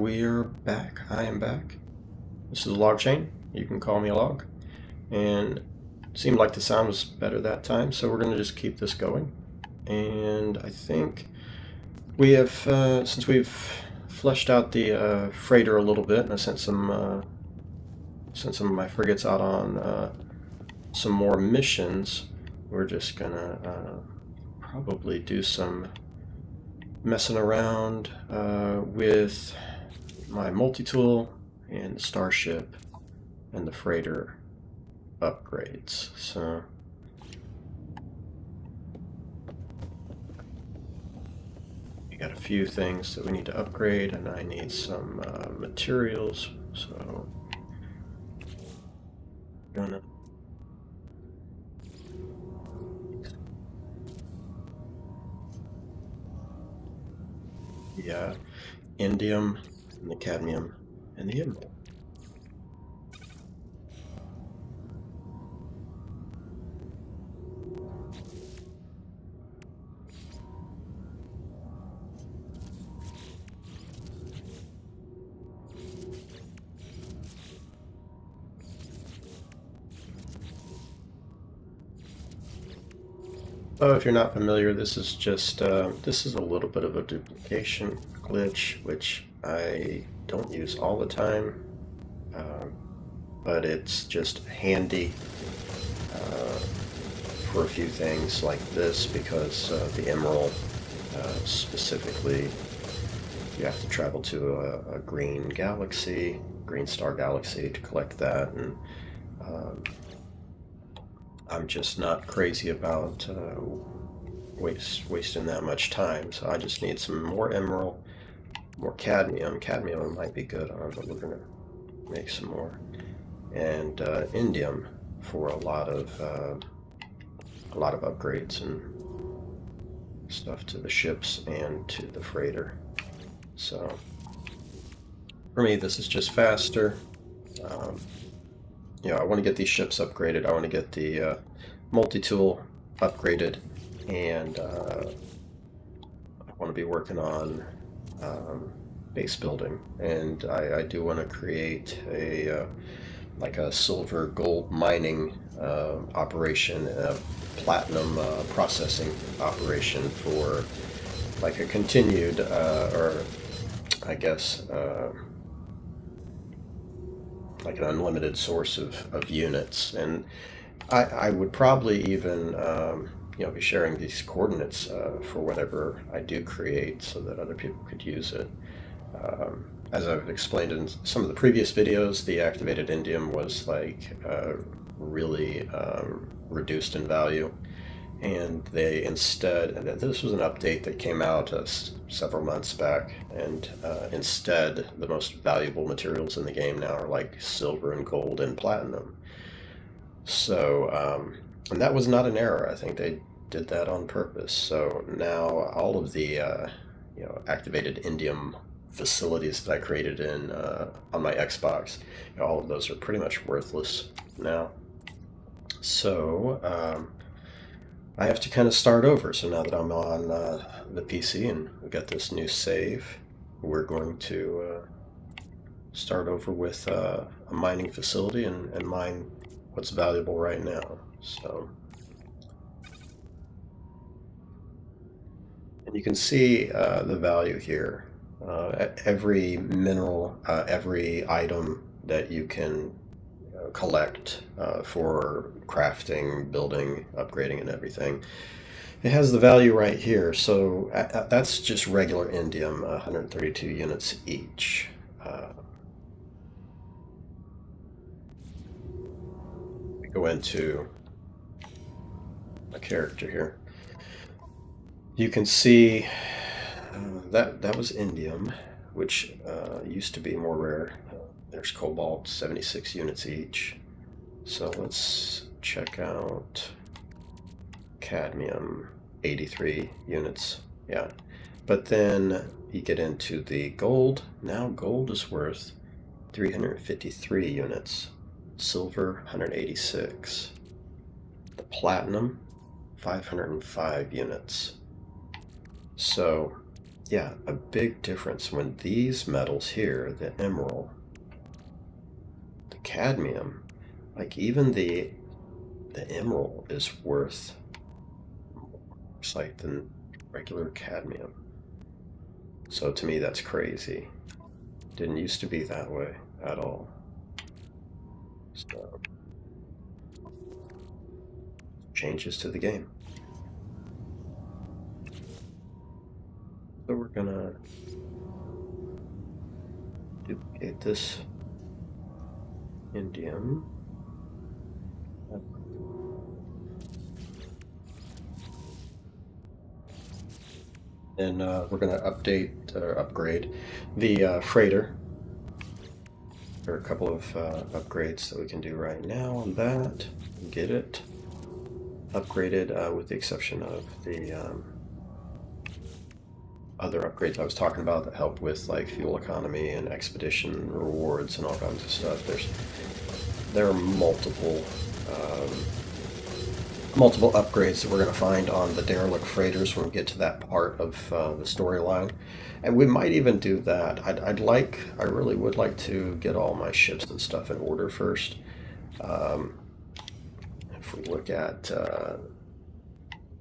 we are back. I am back. This is Logchain. You can call me Log. And it seemed like the sound was better that time, so we're going to just keep this going. And I think we have, since we've fleshed out the freighter a little bit, and I sent some of my frigates out on some more missions, we're just gonna probably do some messing around with my multi-tool and the starship and the freighter upgrades. So we got a few things that we need to upgrade, and I need some materials, so I'm gonna the indium and the cadmium and the emerald. Oh, if you're not familiar, this is just this is a little bit of a duplication glitch, which I don't use all the time, but it's just handy for a few things like this, because the emerald specifically, you have to travel to a green galaxy, green star galaxy, to collect that, and I'm just not crazy about wasting that much time, so I just need some more emerald, more cadmium. Cadmium might be good on, but we're gonna make some more, and indium for a lot of upgrades and stuff to the ships and to the freighter. So for me, this is just faster. You know, I want to get these ships upgraded. I want to get the multi-tool upgraded, and I want to be working on base building. And I do want to create a like a silver gold mining operation, a platinum processing operation for like a continued, or I guess, like an unlimited source of units. And I would probably even you know, be sharing these coordinates for whatever I do create, so that other people could use it. As I've explained in some of the previous videos, the activated indium was like really reduced in value, and they instead, this was an update that came out several months back, and instead the most valuable materials in the game now are like silver and gold and platinum. So and that was not an error. I think they did that on purpose. So now all of the you know, activated indium facilities that I created in on my Xbox, you know, all of those are pretty much worthless now. So I have to kind of start over. So now that I'm on the PC and we've got this new save, we're going to start over with a mining facility and mine what's valuable right now. So, and you can see the value here. Every mineral, every item that you can collect for crafting, building, upgrading, and everything, it has the value right here. So that's just regular indium, 132 units each. We go into a character here. You can see that was indium, which used to be more rare. There's cobalt, 76 units each. So let's check out cadmium, 83 units. Yeah. But then you get into the gold. Now gold is worth 353 units. Silver, 186. The platinum, 505 units. So yeah, a big difference when these metals here, the emerald, the cadmium, like even the emerald is worth more sight than regular cadmium. So to me, that's crazy. Didn't used to be that way at all. So changes to the game. So we're gonna duplicate this indium. And we're going to update or upgrade the freighter. There are a couple of upgrades that we can do right now on that. Get it upgraded with the exception of the other upgrades I was talking about that help with like fuel economy and expedition rewards and all kinds of stuff. There are multiple upgrades that we're going to find on the derelict freighters when we get to that part of the storyline, and we might even do that. I really would like to get all my ships and stuff in order first. If we look at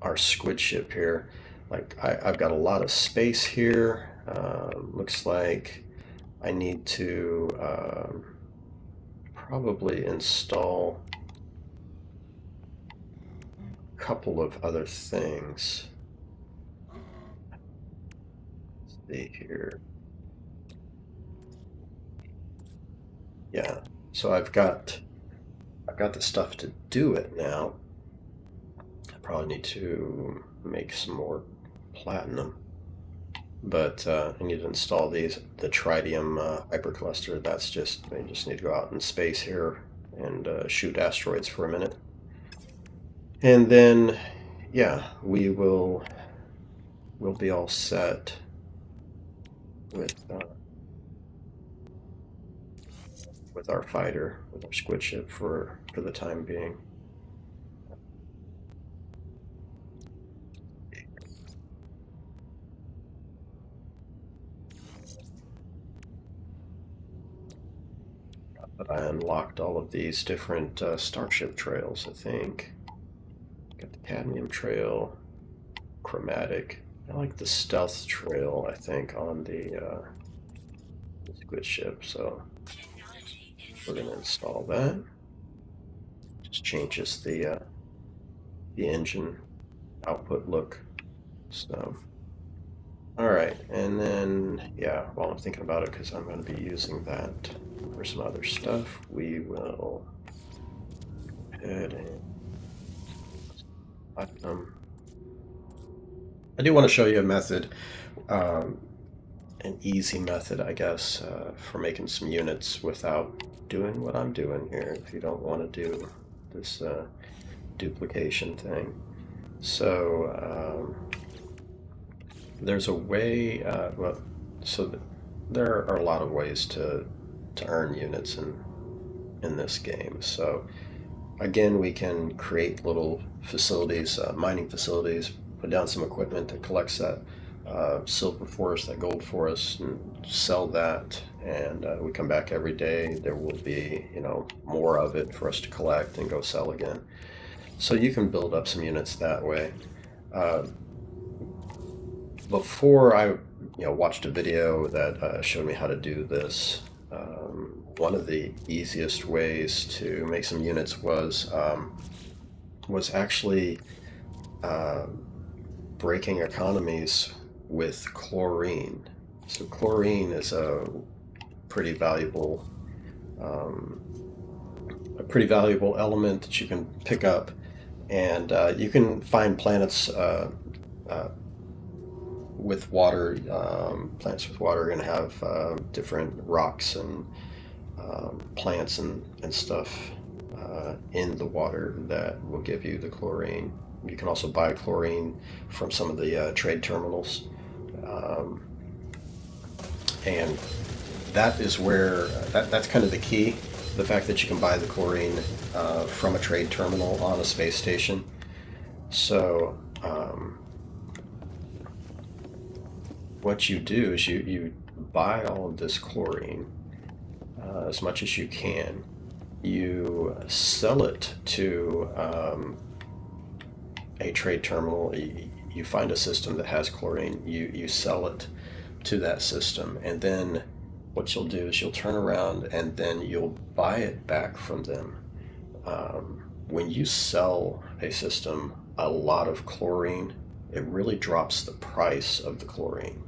our squid ship here, like I've got a lot of space here. Looks like I need to probably install couple of other things. Let's see here. Yeah, so I've got the stuff to do it now. I probably need to make some more platinum, but I need to install the tritium hypercluster. That's just, I just need to go out in space here and shoot asteroids for a minute. And then, yeah, we'll be all set with our fighter, with our squid ship for the time being. But I unlocked all of these different starship trails, I think. Got the cadmium trail, chromatic. I like the stealth trail, I think, on the squid ship, so we're going to install that. Just changes the engine output look. So, all right, and then, yeah, while I'm thinking about it, because I'm going to be using that for some other stuff, we will go ahead and I do want to show you a method, an easy method, I guess, for making some units without doing what I'm doing here, if you don't want to do this duplication thing. So there's a way, there are a lot of ways to earn units in this game. So again, we can create little facilities, mining facilities, put down some equipment that collects that silver for us, that gold for us, and sell that. And we come back every day. There will be, more of it for us to collect and go sell again. So you can build up some units that way. Before I, watched a video that showed me how to do this. One of the easiest ways to make some units was actually breaking economies with chlorine. So chlorine is a pretty valuable element that you can pick up, and you can find planets with water. Plants with water are going to have different rocks and plants and stuff in the water that will give you the chlorine. You can also buy chlorine from some of the trade terminals, and that is where that's kind of the key. The fact that you can buy the chlorine from a trade terminal on a space station. So what you do is you buy all of this chlorine, as much as you can. You sell it to a trade terminal. You find a system that has chlorine, you sell it to that system, and then what you'll do is you'll turn around and then you'll buy it back from them. When you sell a system a lot of chlorine, it really drops the price of the chlorine.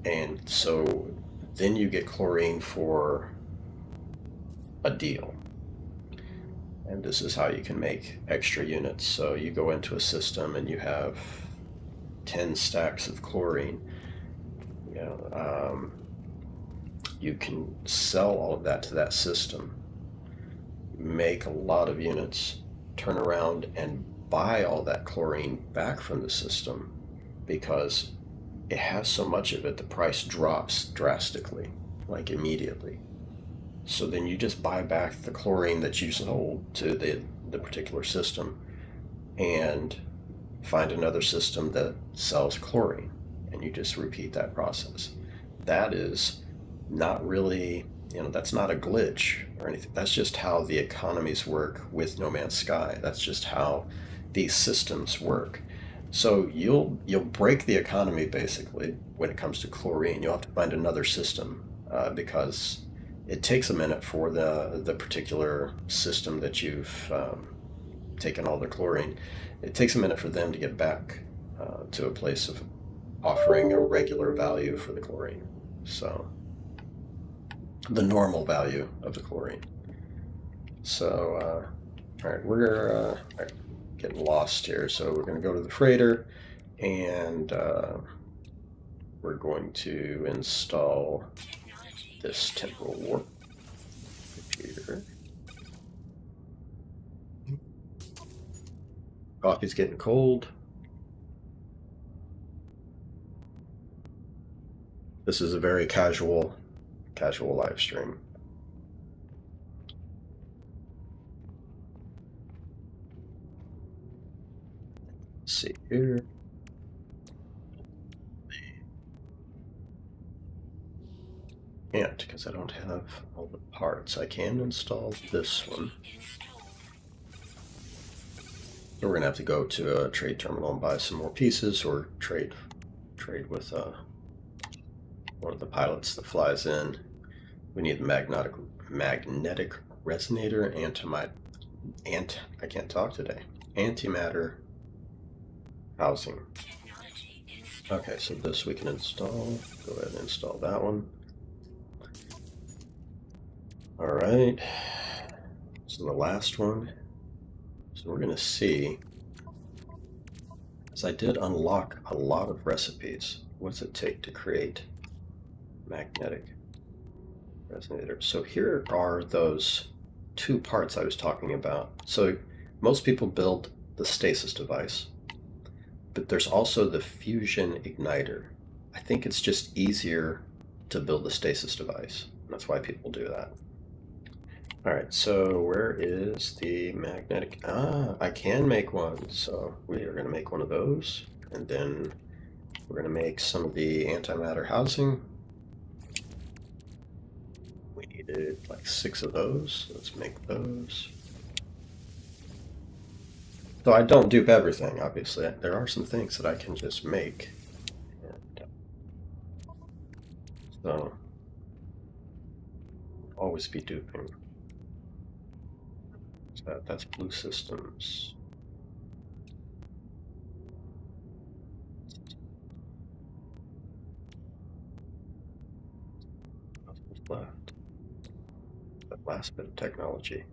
And so then you get chlorine for a deal. And this is how you can make extra units. So you go into a system and you have 10 stacks of chlorine. You can sell all of that to that system, make a lot of units, turn around and buy all that chlorine back from the system, because it has so much of it, the price drops drastically, like immediately. So then you just buy back the chlorine that you sold to the particular system and find another system that sells chlorine, and you just repeat that process. That is not really, that's not a glitch or anything. That's just how the economies work with No Man's Sky. That's just how these systems work. So you'll break the economy basically when it comes to chlorine. You'll have to find another system because it takes a minute for the particular system that you've taken all the chlorine. It takes a minute for them to get back to a place of offering a regular value for the chlorine. So the normal value of the chlorine. So, all right, we're getting lost here. So we're going to go to the freighter, and we're going to install this temporal warp computer. Coffee's getting cold. This is a very casual live stream. Let's see here. Can't, because I don't have all the parts. I can install this one. So we're gonna have to go to a trade terminal and buy some more pieces, or trade with one of the pilots that flies in. We need the magnetic resonator, I can't talk today. Antimatter housing. Okay, so this we can install. Go ahead and install that one. All right. So the last one. So we're gonna see, as I did unlock a lot of recipes. What's it take to create magnetic resonator? So here are those two parts I was talking about. So most people build the stasis device, but there's also the fusion igniter. I think it's just easier to build the stasis device. That's why people do that. All right, so where is the magnetic? I can make one. So we are going to make one of those, and then we're going to make some of the antimatter housing. We needed like 6 of those. Let's make those. So I don't dupe everything, obviously. There are some things that I can just make. And, so I'll always be duping. So that's Blue Systems. What's left? That last bit of technology.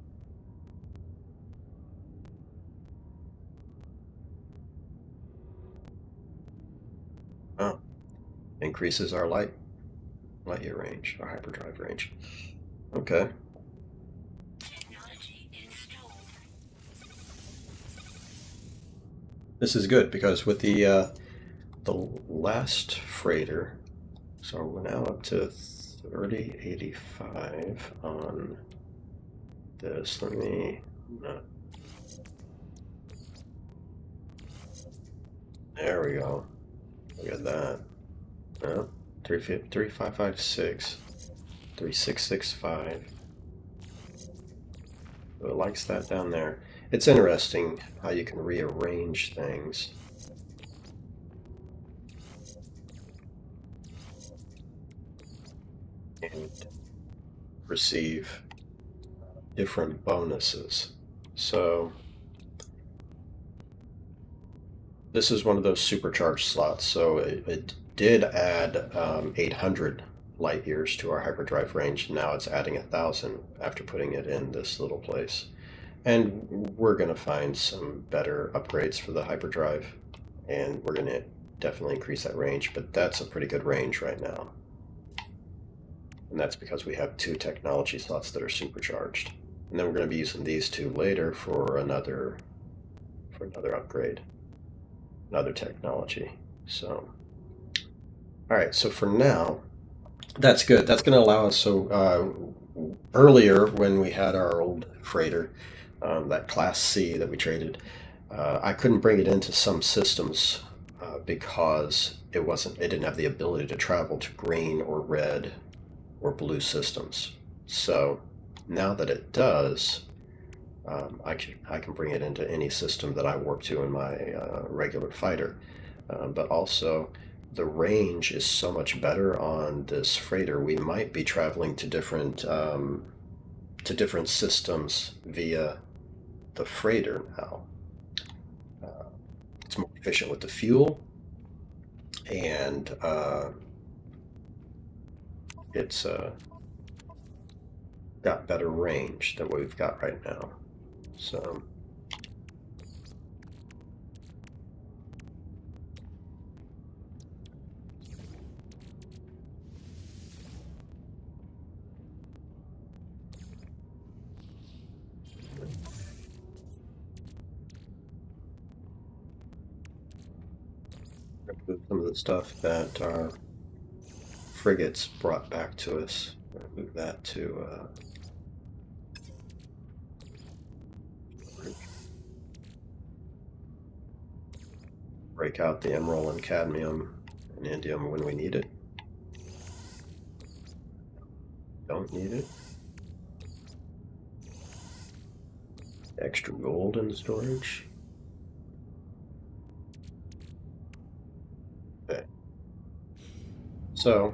Oh, increases our light year range, our hyperdrive range. Okay. This is good because with the last freighter, so we're now up to 3085 on this. Let me there we go. Look at that. 3556, 3665. So it likes that down there. It's interesting how you can rearrange things. And receive different bonuses. So this is one of those supercharged slots. So it did add 800 light years to our hyperdrive range. Now it's adding 1,000 after putting it in this little place. And we're going to find some better upgrades for the hyperdrive, and we're going to definitely increase that range, but that's a pretty good range right now. And that's because we have 2 technology slots that are supercharged. And then we're going to be using these 2 later for another upgrade, another technology. So, all right, so for now, that's good. That's going to allow us, so earlier when we had our old freighter, that Class C that we traded, I couldn't bring it into some systems because it didn't have the ability to travel to green or red or blue systems. So now that it does, I can bring it into any system that I warp to in my regular fighter. But also, the range is so much better on this freighter. We might be traveling to different systems via the freighter now. It's more efficient with the fuel, and it's got better range than what we've got right now. So some of the stuff that our frigates brought back to us, move that to break out the emerald and cadmium and indium when we need it. Don't need it. Extra gold in storage. Okay. So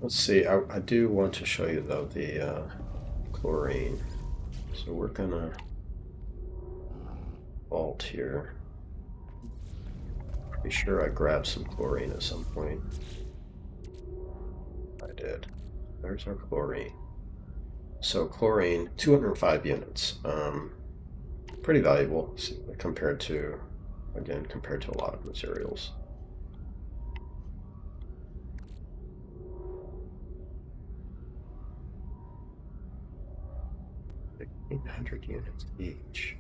let's see. I do want to show you though the chlorine. So we're gonna vault here. Be sure I grabbed some chlorine at some point. I did. There's our chlorine. So chlorine, 205 units. Pretty valuable compared to a lot of materials. $1,800 units each.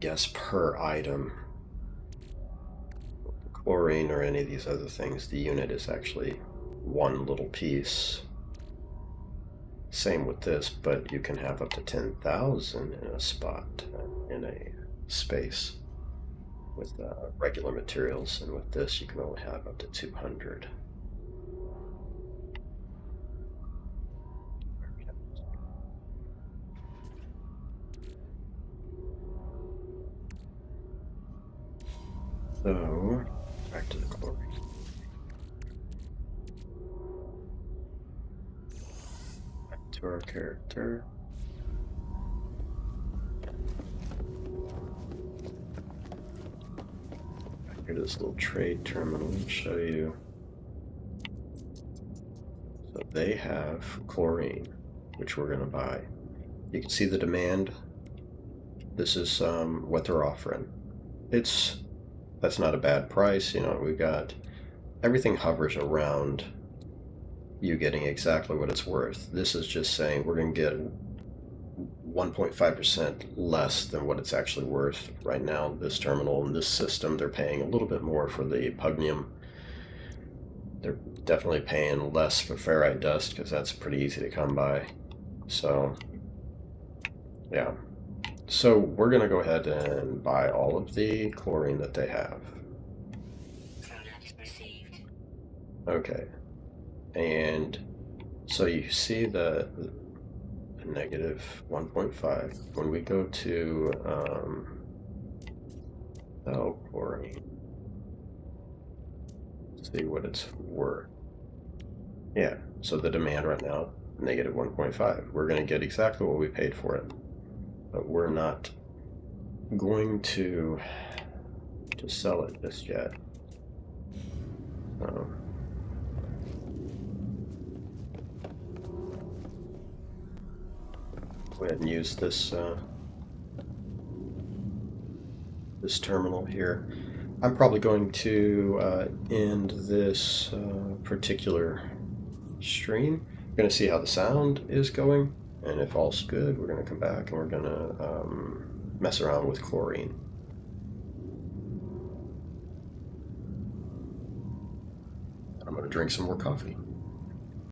Guess per item, chlorine or any of these other things, the unit is actually one little piece. Same with this, but you can have up to 10,000 in a spot, in a space with regular materials, and with this you can only have up to 200. So, back to the chlorine. Back to our character. Back here to this little trade terminal and show you. So they have chlorine, which we're going to buy. You can see the demand. This is what they're offering. That's not a bad price. You know, we've got everything hovers around you getting exactly what it's worth. This is just saying we're going to get 1.5% less than what it's actually worth right now. This terminal and this system, they're paying a little bit more for the pugnium. They're definitely paying less for ferrite dust because that's pretty easy to come by. So yeah, so we're gonna go ahead and buy all of the chlorine that they have. Okay, and so you see the negative 1.5. When we go to chlorine, see what it's worth. Yeah, so the demand right now, negative 1.5. We're going to get exactly what we paid for it, but we're not going to sell it just yet. Go ahead and use this this terminal here. I'm probably going to end this particular stream. We're going to see how the sound is going, and if all's good, we're going to come back and we're going to mess around with chlorine. I'm going to drink some more coffee.